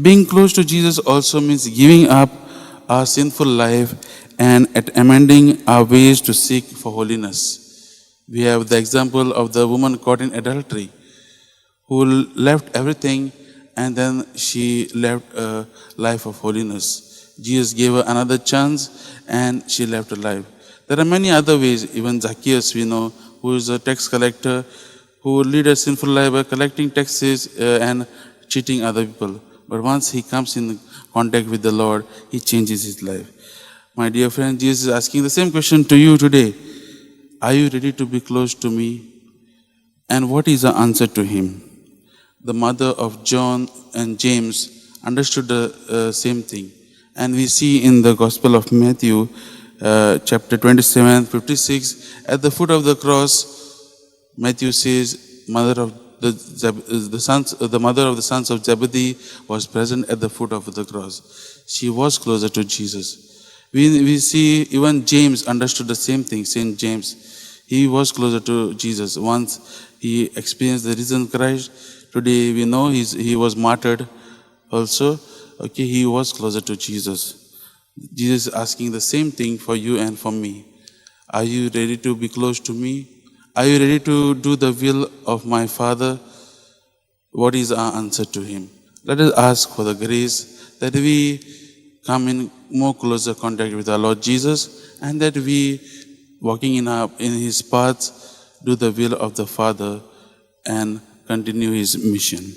Being close to Jesus also means giving up our sinful life and amending our ways to seek for holiness. We have the example of the woman caught in adultery who left everything and then she left a life of holiness. Jesus gave her another chance and she left her life. There are many other ways. Even Zacchaeus, we know, who is a tax collector, who lead a sinful life by collecting taxes and cheating other people. But once he comes in contact with the Lord, he changes his life. My dear friend, Jesus is asking the same question to you today. Are you ready to be close to me? And what is the answer to him? The mother of John and James understood the same thing. And we see in the Gospel of Matthew, chapter 27, 56, at the foot of the cross, Matthew says, the mother of the sons of Zebedee was present at the foot of the cross. She was closer to Jesus. We see even James understood the same thing, Saint James. He was closer to Jesus. Once he experienced the risen Christ, today we know he was martyred also. Okay, he was closer to Jesus. Jesus is asking the same thing for you and for me. Are you ready to be close to me? Are you ready to do the will of my Father? What is our answer to him? Let us ask for the grace that we come in more closer contact with our Lord Jesus and that we, walking in his paths, do the will of the Father and continue his mission.